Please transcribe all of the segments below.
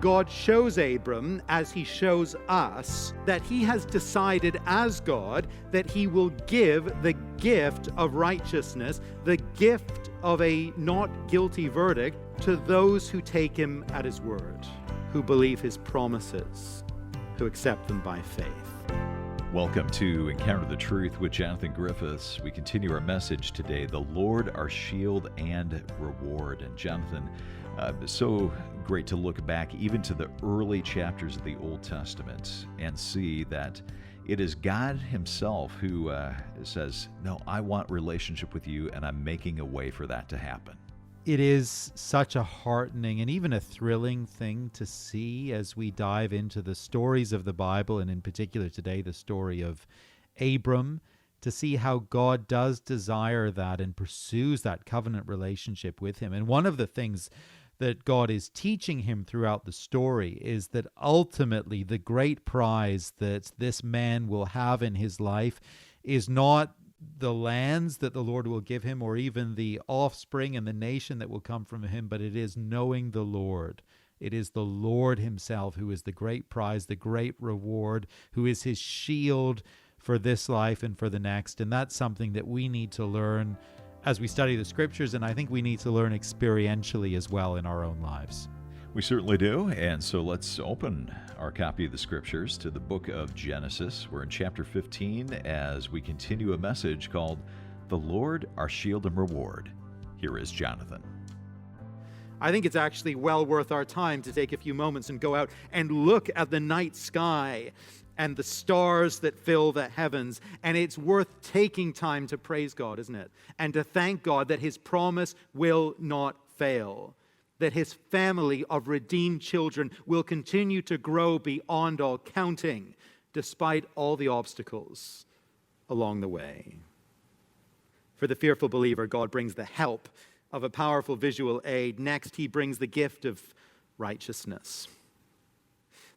God shows Abram, as he shows us, that he has decided as God that he will give the gift of righteousness, the gift of a not guilty verdict, to those who take him at his word, who believe his promises, who accept them by faith. Welcome to Encounter the Truth with Jonathan Griffiths. We continue our message today, the Lord, our shield and reward. And Jonathan, so great to look back even to the early chapters of the Old Testament and see that it is God himself who says, no, I want relationship with you, and I'm making a way for that to happen. It is such a heartening and even a thrilling thing to see as we dive into the stories of the Bible, and in particular today, the story of Abram, to see how God does desire that and pursues that covenant relationship with him. And one of the things that God is teaching him throughout the story is that ultimately the great prize that this man will have in his life is not the lands that the Lord will give him or even the offspring and the nation that will come from him, but it is knowing the Lord. It is the Lord himself who is the great prize, the great reward, who is his shield for this life and for the next. And that's something that we need to learn as we study the scriptures, and I think we need to learn experientially as well in our own lives. We certainly do, and so let's open our copy of the scriptures to the book of Genesis. We're in chapter 15 as we continue a message called The Lord, Our Shield and Reward. Here is Jonathan. I think it's actually well worth our time to take a few moments and go out and look at the night sky and the stars that fill the heavens. And it's worth taking time to praise God, isn't it? And to thank God that his promise will not fail, that his family of redeemed children will continue to grow beyond all counting, despite all the obstacles along the way. For the fearful believer, God brings the help of a powerful visual aid. Next, he brings the gift of righteousness.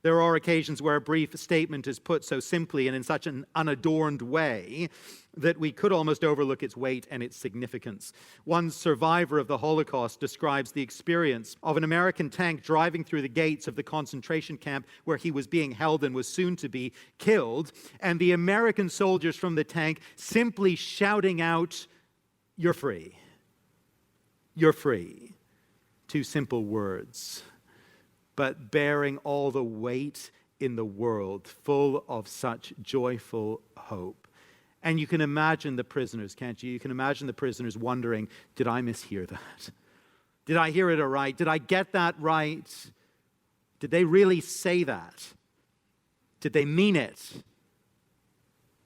There are occasions where a brief statement is put so simply and in such an unadorned way that we could almost overlook its weight and its significance. One survivor of the Holocaust describes the experience of an American tank driving through the gates of the concentration camp where he was being held and was soon to be killed, and the American soldiers from the tank simply shouting out, "You're free. You're free." Two simple words, but bearing all the weight in the world, full of such joyful hope. And you can imagine the prisoners, can't you? You can imagine the prisoners wondering, did I mishear that? Did I hear it right? Did I get that right? Did they really say that? Did they mean it?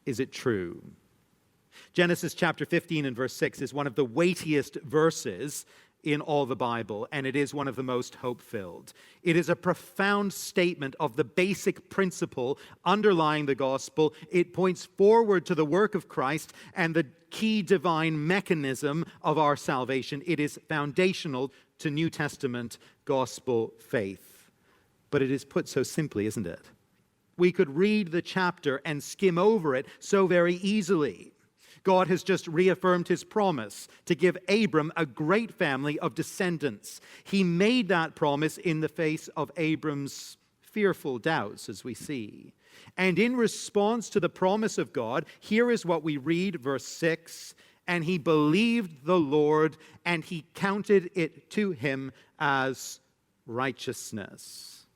Is it true? Genesis chapter 15 and verse 6 is one of the weightiest verses in all the Bible, and it is one of the most hope-filled. It is a profound statement of the basic principle underlying the gospel. It points forward to the work of Christ and the key divine mechanism of our salvation. It is foundational to New Testament gospel faith. But it is put so simply, isn't it? We could read the chapter and skim over it so very easily. God has just reaffirmed his promise to give Abram a great family of descendants. He made that promise in the face of Abram's fearful doubts, as we see. And in response to the promise of God, here is what we read, verse 6, "And he believed the Lord, and he counted it to him as righteousness."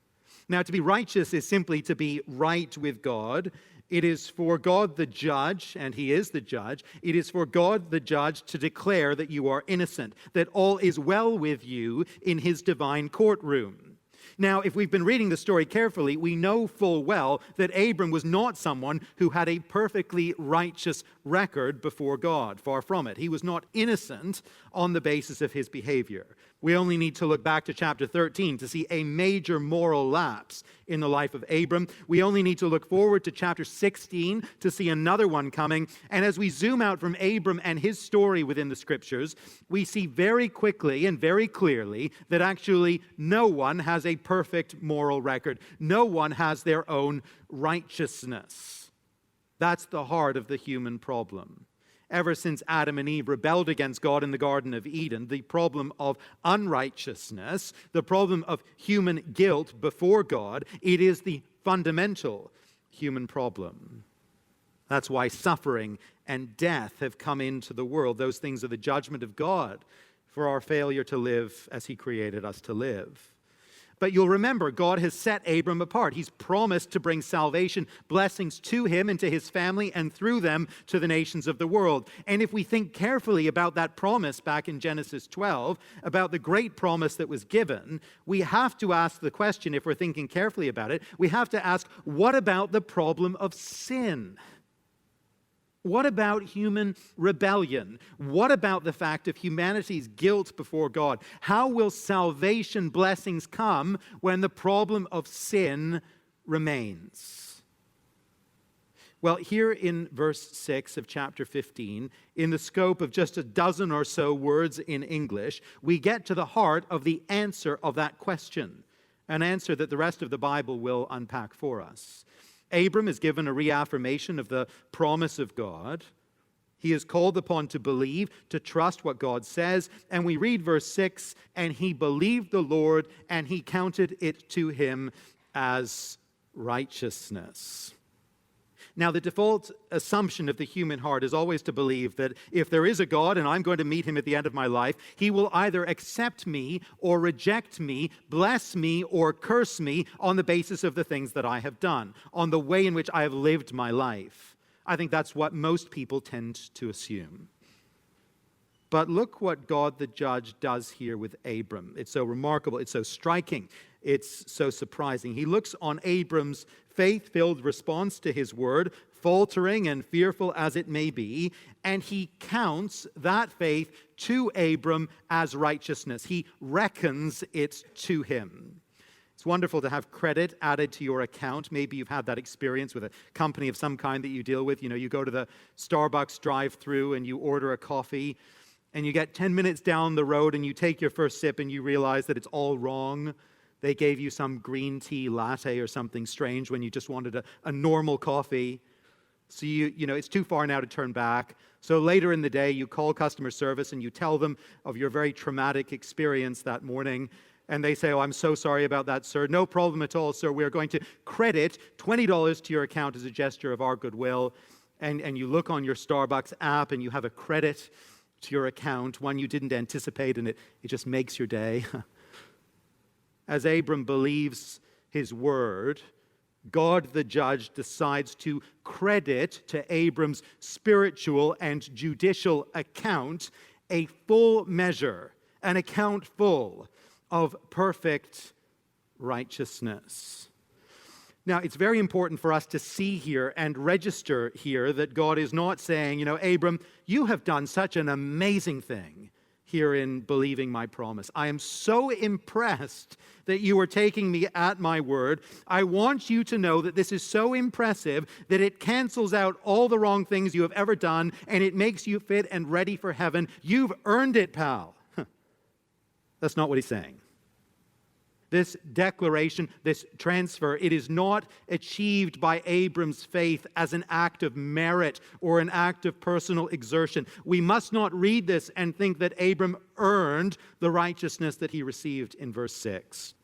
Now, to be righteous is simply to be right with God. It is for God the judge, and he is the judge. It is for God the judge to declare that you are innocent, that all is well with you in his divine courtroom. Now, if we've been reading the story carefully, we know full well that Abram was not someone who had a perfectly righteous record before God. Far from it. He was not innocent on the basis of his behavior. We only need to look back to chapter 13 to see a major moral lapse in the life of Abram. We only need to look forward to chapter 16 to see another one coming. And as we zoom out from Abram and his story within the scriptures, we see very quickly and very clearly that actually no one has a perfect moral record. No one has their own righteousness. That's the heart of the human problem. ever since Adam and Eve rebelled against God in the Garden of Eden, the problem of unrighteousness, the problem of human guilt before God, it is the fundamental human problem. That's why suffering and death have come into the world. Those things are the judgment of God for our failure to live as He created us to live. But you'll remember, God has set Abram apart. He's promised to bring salvation, blessings to him and to his family, and through them to the nations of the world. And if we think carefully about that promise back in Genesis 12, about the great promise that was given, we have to ask the question, if we're thinking carefully about it, we have to ask, what about the problem of sin? What about human rebellion? What about the fact of humanity's guilt before God? How will salvation blessings come when the problem of sin remains? Well, here in verse 6 of chapter 15, in the scope of just a dozen or so words in English, we get to the heart of the answer of that question, an answer that the rest of the Bible will unpack for us. Abram is given a reaffirmation of the promise of God. He is called upon to believe, to trust what God says. And we read verse 6, and he believed the Lord, and he counted it to him as righteousness. Now, the default assumption of the human heart is always to believe that if there is a God and I'm going to meet him at the end of my life, he will either accept me or reject me, bless me or curse me on the basis of the things that I have done, on the way in which I have lived my life. I think that's what most people tend to assume. But look what God the judge does here with Abram. It's so remarkable, it's so striking, it's so surprising. He looks on Abram's faith-filled response to his word, faltering and fearful as it may be, and he counts that faith to Abram as righteousness. He reckons it to him. It's wonderful to have credit added to your account. Maybe you've had that experience with a company of some kind that you deal with. You know, you go to the Starbucks drive-thru and you order a coffee, and you get 10 minutes down the road and you take your first sip and you realize that it's all wrong. They gave you some green tea latte or something strange when you just wanted a normal coffee. So you know, it's too far now to turn back. So later in the day, you call customer service and you tell them of your very traumatic experience that morning. And they say, "Oh, I'm so sorry about that, sir." "No problem at all, sir. We're going to credit $20 to your account as a gesture of our goodwill." And you look on your Starbucks app and you have a credit to your account, one you didn't anticipate, and it just makes your day. As Abram believes his word, God the judge decides to credit to Abram's spiritual and judicial account a full measure, an account full of perfect righteousness. Now, it's very important for us to see here and register here that God is not saying, you know, "Abram, you have done such an amazing thing here in believing my promise. I am so impressed that you are taking me at my word. I want you to know that this is so impressive that it cancels out all the wrong things you have ever done, and it makes you fit and ready for heaven. You've earned it, pal." That's not what he's saying. This declaration, this transfer, it is not achieved by Abram's faith as an act of merit or an act of personal exertion. We must not read this and think that Abram earned the righteousness that he received in verse 6.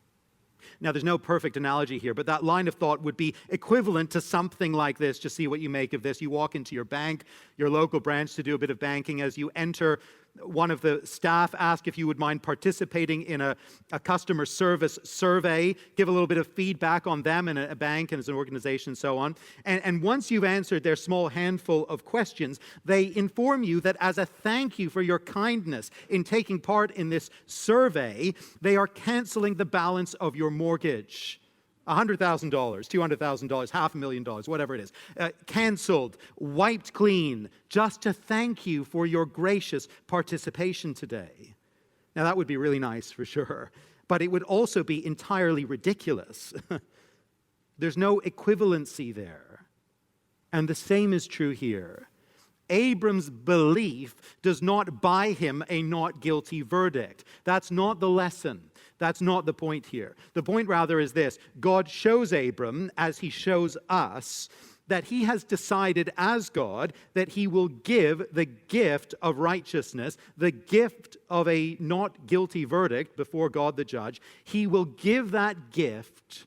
Now, there's no perfect analogy here, but that line of thought would be equivalent to something like this. Just see what you make of this. You walk into your bank, your local branch, to do a bit of banking. As you enter, one of the staff asks if you would mind participating in a customer service survey, give a little bit of feedback on them and a bank and as an organization and so on. And once you've answered their small handful of questions, they inform you that as a thank you for your kindness in taking part in this survey, they are canceling the balance of your mortgage. $100,000, $200,000, $500,000, whatever it is, canceled, wiped clean, just to thank you for your gracious participation today. Now, that would be really nice for sure, but it would also be entirely ridiculous. There's no equivalency there. And the same is true here. Abram's belief does not buy him a not guilty verdict. That's not the lesson. That's not the point here. The point rather is this: God shows Abram, as he shows us, that he has decided as God that he will give the gift of righteousness, the gift of a not guilty verdict before God the judge. He will give that gift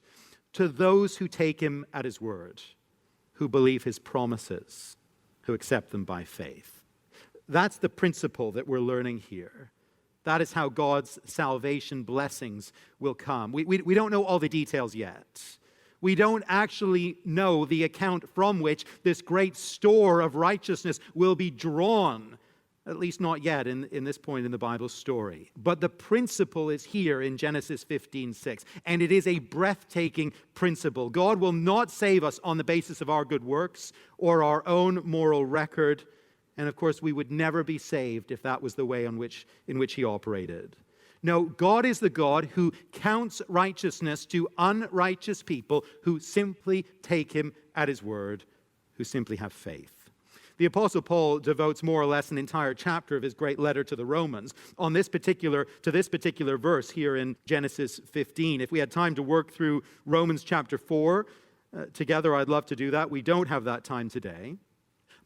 to those who take him at his word, who believe his promises, who accept them by faith. That's the principle that we're learning here. That is how God's salvation blessings will come. We don't know all the details yet. We don't actually know the account from which this great store of righteousness will be drawn, at least not yet in this point in the Bible story. But the principle is here in Genesis 15:6, and it is a breathtaking principle. God will not save us on the basis of our good works or our own moral record. And of course, we would never be saved if that was the way in which he operated. No, God is the God who counts righteousness to unrighteous people who simply take him at his word, who simply have faith. The Apostle Paul devotes more or less an entire chapter of his great letter to the Romans on this particular verse here in Genesis 15. If we had time to work through Romans chapter 4 together, I'd love to do that. We don't have that time today.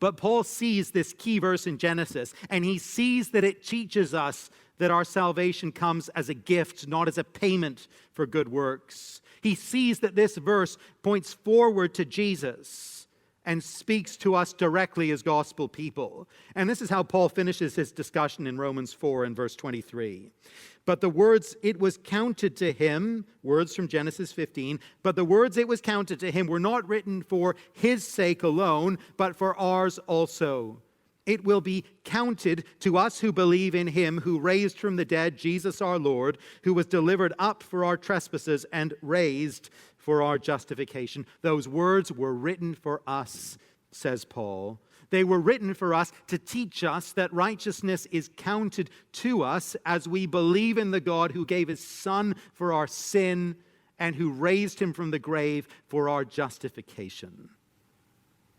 But Paul sees this key verse in Genesis, and he sees that it teaches us that our salvation comes as a gift, not as a payment for good works. He sees that this verse points forward to Jesus and speaks to us directly as gospel people. And this is how Paul finishes his discussion in Romans 4 and verse 23. But the words it was counted to him, words from Genesis 15, but the words it was counted to him were not written for his sake alone, but for ours also. It will be counted to us who believe in him who raised from the dead Jesus our Lord, who was delivered up for our trespasses and raised for our justification. Those words were written for us, says Paul. They were written for us to teach us that righteousness is counted to us as we believe in the God who gave his Son for our sin and who raised him from the grave for our justification.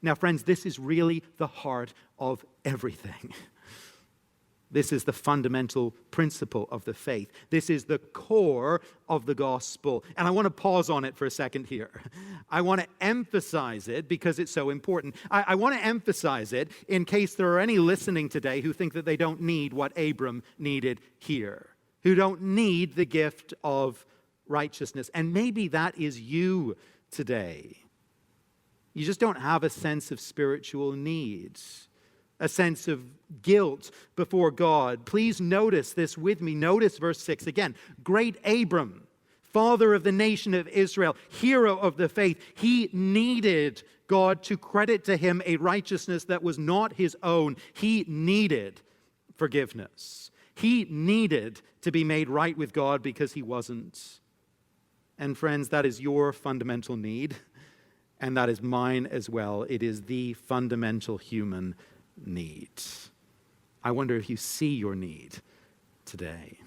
Now, friends, this is really the heart of everything. This is the fundamental principle of the faith. This is the core of the gospel. And I want to pause on it for a second here. I want to emphasize it because it's so important. I want to emphasize it in case there are any listening today who think that they don't need what Abram needed here, who don't need the gift of righteousness. And maybe that is you today. You just don't have a sense of spiritual needs, a sense of guilt before God. Please notice this with me. Notice verse 6 again. Great Abram, father of the nation of Israel, hero of the faith, he needed God to credit to him a righteousness that was not his own. He needed forgiveness. He needed to be made right with God because he wasn't. And friends, that is your fundamental need. And that is mine as well. It is the fundamental human need. I wonder if you see your need today.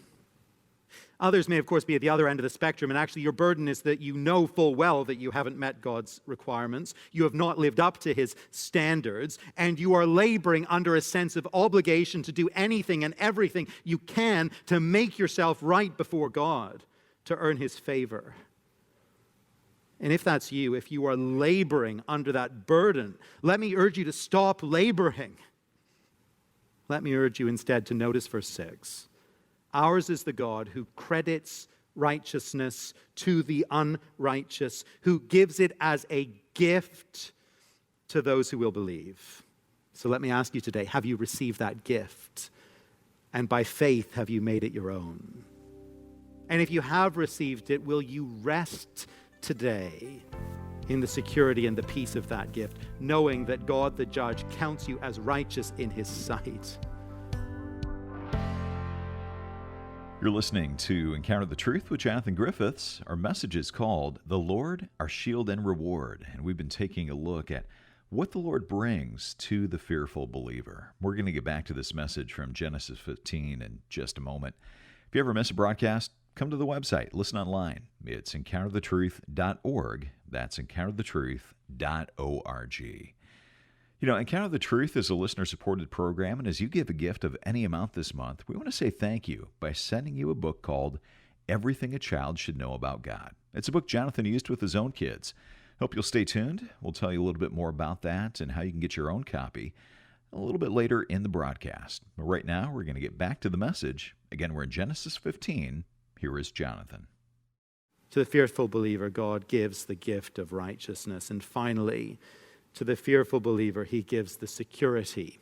Others may, of course, be at the other end of the spectrum, and actually your burden is that you know full well that you haven't met God's requirements, you have not lived up to his standards, and you are laboring under a sense of obligation to do anything and everything you can to make yourself right before God, to earn his favor. And if that's you, if you are laboring under that burden, let me urge you to stop laboring. Let me urge you instead to notice verse 6. Ours is the God who credits righteousness to the unrighteous, who gives it as a gift to those who will believe. So let me ask you today, have you received that gift? And by faith, have you made it your own? And if you have received it, will you rest today in the security and the peace of that gift, knowing that God the judge counts you as righteous in his sight? You're listening to Encounter the Truth with Jonathan Griffiths. Our message is called The Lord, Our Shield and Reward, and we've been taking a look at what the Lord brings to the fearful believer. We're going to get back to this message from Genesis 15 in just a moment. If you ever miss a broadcast, come to the website, listen online. It's encounterthetruth.org. That's encounterthetruth.org. You know, Encounter the Truth is a listener-supported program, and as you give a gift of any amount this month, we want to say thank you by sending you a book called Everything a Child Should Know About God. It's a book Jonathan used with his own kids Hope you'll stay tuned. We'll tell you a little bit more about that and how you can get your own copy a little bit later in the broadcast. But right now, we're going to get back to the message. Again, we're in Genesis 15. Here is Jonathan. To the fearful believer, God gives the gift of righteousness. And finally, to the fearful believer, he gives the security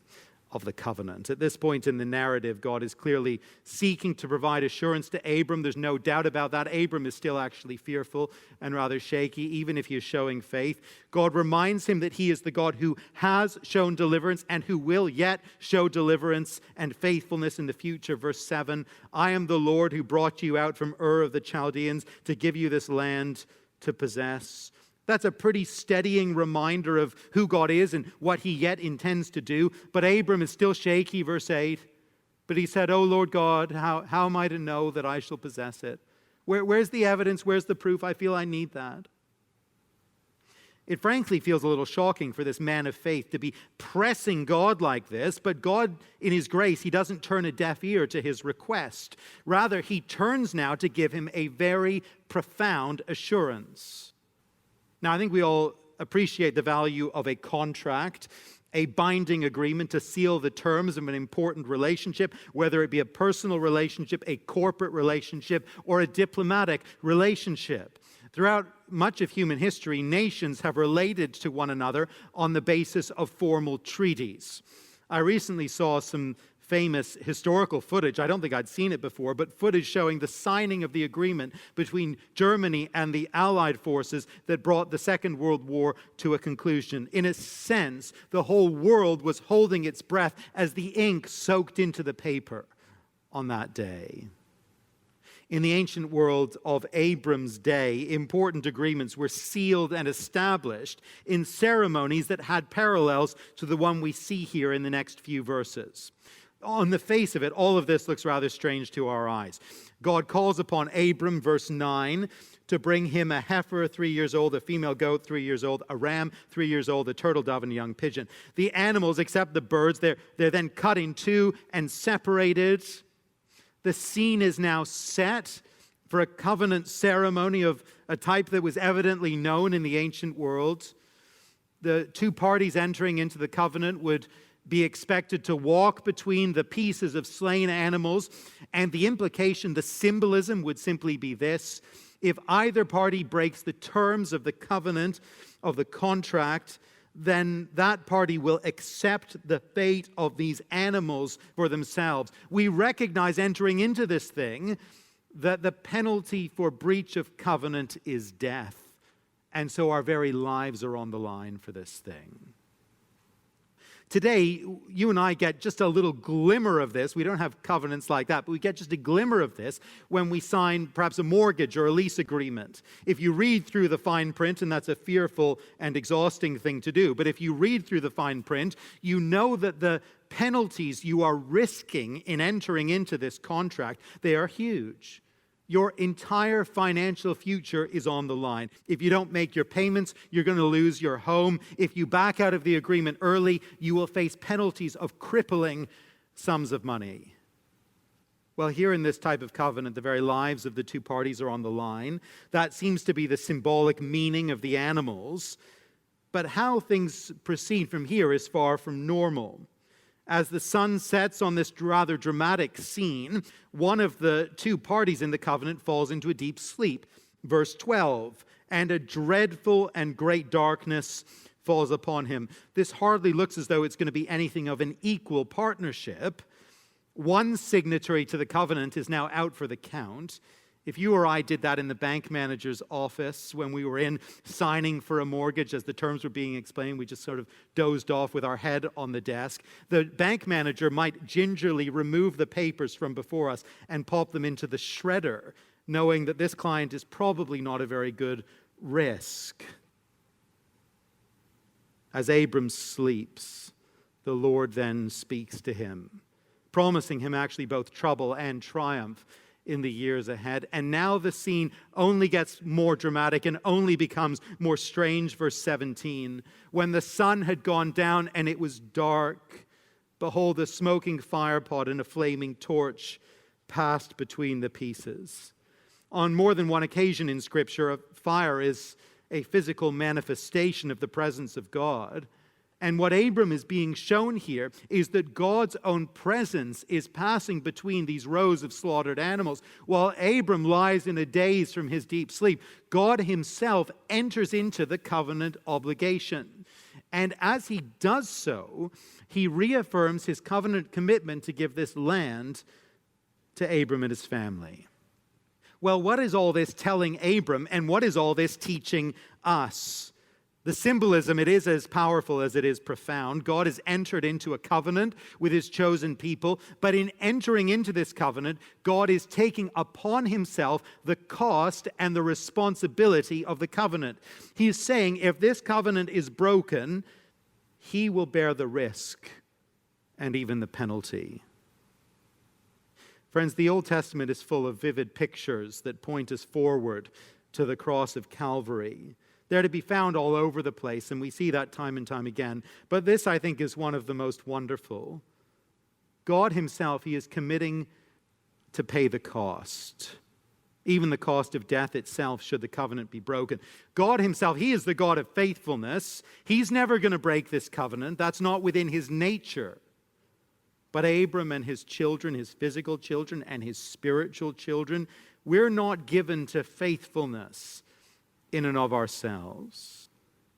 of the covenant. At this point in the narrative, God is clearly seeking to provide assurance to Abram. There's no doubt about that. Abram is still actually fearful and rather shaky, even if he is showing faith. God reminds him that he is the God who has shown deliverance and who will yet show deliverance and faithfulness in the future. Verse 7, I am the Lord who brought you out from Ur of the Chaldeans to give you this land to possess. That's a pretty steadying reminder of who God is and what he yet intends to do. But Abram is still shaky, verse 8. But he said, "O Lord God, how am I to know that I shall possess it? Where's the evidence? Where's the proof? I feel I need that." It frankly feels a little shocking for this man of faith to be pressing God like this, but God, in his grace, he doesn't turn a deaf ear to his request. Rather, he turns now to give him a very profound assurance. Now, I think we all appreciate the value of a contract, a binding agreement to seal the terms of an important relationship, whether it be a personal relationship, a corporate relationship, or a diplomatic relationship. Throughout much of human history, nations have related to one another on the basis of formal treaties. I recently saw some famous historical footage. I don't think I'd seen it before, but footage showing the signing of the agreement between Germany and the Allied forces that brought the Second World War to a conclusion. In a sense, the whole world was holding its breath as the ink soaked into the paper on that day. In the ancient world of Abram's day, important agreements were sealed and established in ceremonies that had parallels to the one we see here in the next few verses. On the face of it, all of this looks rather strange to our eyes. God calls upon Abram, verse 9, to bring him a heifer 3 years old, a female goat 3 years old, a ram 3 years old, a turtle dove, and a young pigeon. The animals, except the birds, they're then cut in two and separated. The scene is now set for a covenant ceremony of a type that was evidently known in the ancient world. The two parties entering into the covenant would be expected to walk between the pieces of slain animals, and the implication, the symbolism would simply be this: if either party breaks the terms of the covenant, of the contract, then that party will accept the fate of these animals for themselves. We recognize entering into this thing that the penalty for breach of covenant is death, and so our very lives are on the line for this thing. Today, you and I get just a little glimmer of this. We don't have covenants like that, but we get just a glimmer of this when we sign perhaps a mortgage or a lease agreement. If you read through the fine print, and that's a fearful and exhausting thing to do, but if you read through the fine print, you know that the penalties you are risking in entering into this contract, they are huge. Your entire financial future is on the line. If you don't make your payments, you're going to lose your home. If you back out of the agreement early, you will face penalties of crippling sums of money. Well, here in this type of covenant, the very lives of the two parties are on the line. That seems to be the symbolic meaning of the animals. But how things proceed from here is far from normal. As the sun sets on this rather dramatic scene, one of the two parties in the covenant falls into a deep sleep. Verse 12, and a dreadful and great darkness falls upon him. This hardly looks as though it's going to be anything of an equal partnership. One signatory to the covenant is now out for the count. If you or I did that in the bank manager's office when we were in signing for a mortgage as the terms were being explained, we just sort of dozed off with our head on the desk. The bank manager might gingerly remove the papers from before us and pop them into the shredder, knowing that this client is probably not a very good risk. As Abram sleeps, the Lord then speaks to him, promising him actually both trouble and triumph in the years ahead. And now the scene only gets more dramatic and only becomes more strange. Verse 17, when the sun had gone down and it was dark, behold, a smoking firepot and a flaming torch passed between the pieces. On more than one occasion in Scripture, a fire is a physical manifestation of the presence of God. And what Abram is being shown here is that God's own presence is passing between these rows of slaughtered animals. While Abram lies in a daze from his deep sleep, God himself enters into the covenant obligation. And as he does so, he reaffirms his covenant commitment to give this land to Abram and his family. Well, what is all this telling Abram, and what is all this teaching us? The symbolism, it is as powerful as it is profound. God has entered into a covenant with his chosen people, but in entering into this covenant, God is taking upon himself the cost and the responsibility of the covenant. He is saying, if this covenant is broken, he will bear the risk and even the penalty. Friends, the Old Testament is full of vivid pictures that point us forward to the cross of Calvary. They're to be found all over the place, and we see that time and time again. But this, I think, is one of the most wonderful. God himself, he is committing to pay the cost, even the cost of death itself, should the covenant be broken. God himself, he is the God of faithfulness. He's never going to break this covenant. That's not within his nature. But Abram and his children, his physical children and his spiritual children, we're not given to faithfulness in and of ourselves.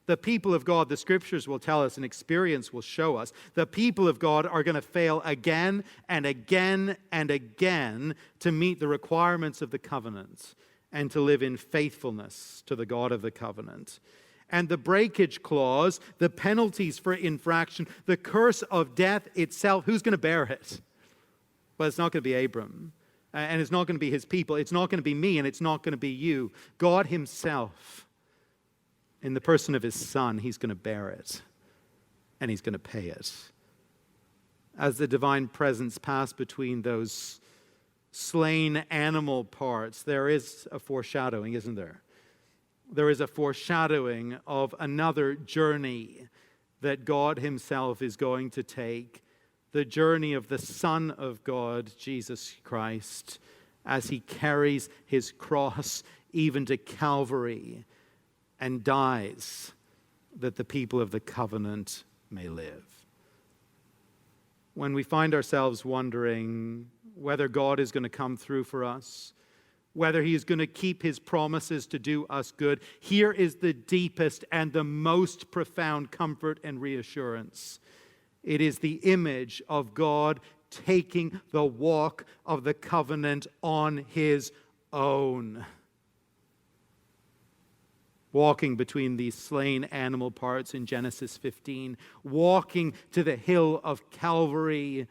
The people of God, the scriptures will tell us and experience will show us, the people of God are going to fail again and again and again to meet the requirements of the covenant and to live in faithfulness to the God of the covenant. And the breakage clause, the penalties for infraction, the curse of death itself, who's going to bear it? Well, it's not going to be Abram. And it's not going to be his people. It's not going to be me, and it's not going to be you. God himself, in the person of his Son, he's going to bear it. And he's going to pay it. As the divine presence passed between those slain animal parts, there is a foreshadowing, isn't there? There is a foreshadowing of another journey that God himself is going to take. The journey of the Son of God, Jesus Christ, as he carries his cross even to Calvary and dies that the people of the covenant may live. When we find ourselves wondering whether God is going to come through for us, whether he is going to keep his promises to do us good, here is the deepest and the most profound comfort and reassurance. It is the image of God taking the walk of the covenant on his own. Walking between these slain animal parts in Genesis 15, walking to the hill of Calvary.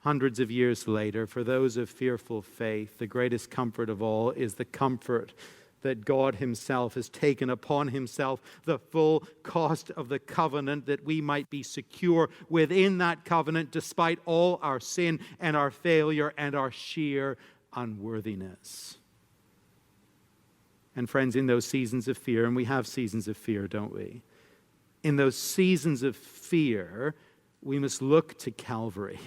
Hundreds of years later, for those of fearful faith, the greatest comfort of all is the comfort that God himself has taken upon himself the full cost of the covenant, that we might be secure within that covenant despite all our sin and our failure and our sheer unworthiness. And friends, in those seasons of fear, and we have seasons of fear, don't we? In those seasons of fear, we must look to Calvary.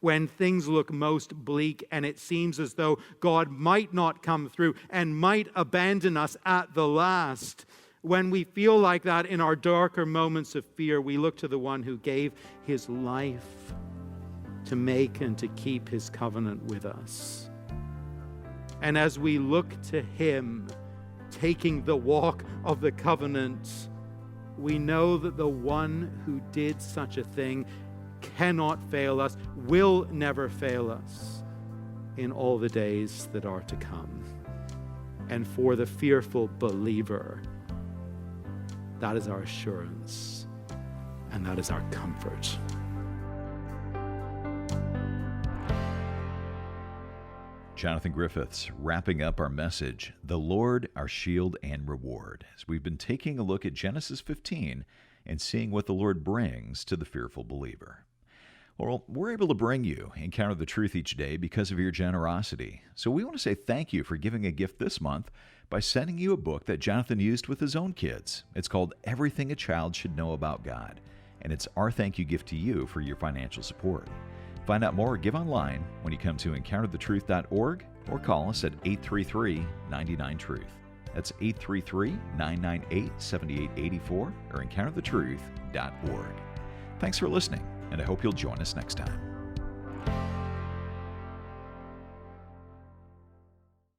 When things look most bleak and it seems as though God might not come through and might abandon us at the last, when we feel like that in our darker moments of fear, we look to the one who gave his life to make and to keep his covenant with us. And as we look to him, taking the walk of the covenant, we know that the one who did such a thing cannot fail us, will never fail us in all the days that are to come. And for the fearful believer, that is our assurance and that is our comfort. Jonathan Griffiths wrapping up our message, The Lord, Our Shield and Reward, as we've been taking a look at Genesis 15 and seeing what the Lord brings to the fearful believer. Well, we're able to bring you Encounter the Truth each day because of your generosity. So we want to say thank you for giving a gift this month by sending you a book that Jonathan used with his own kids. It's called Everything a Child Should Know About God, and it's our thank you gift to you for your financial support. Find out more or give online when you come to encounterthetruth.org or call us at 833-99-TRUTH. That's 833-998-7884 or encounterthetruth.org. Thanks for listening, and I hope you'll join us next time.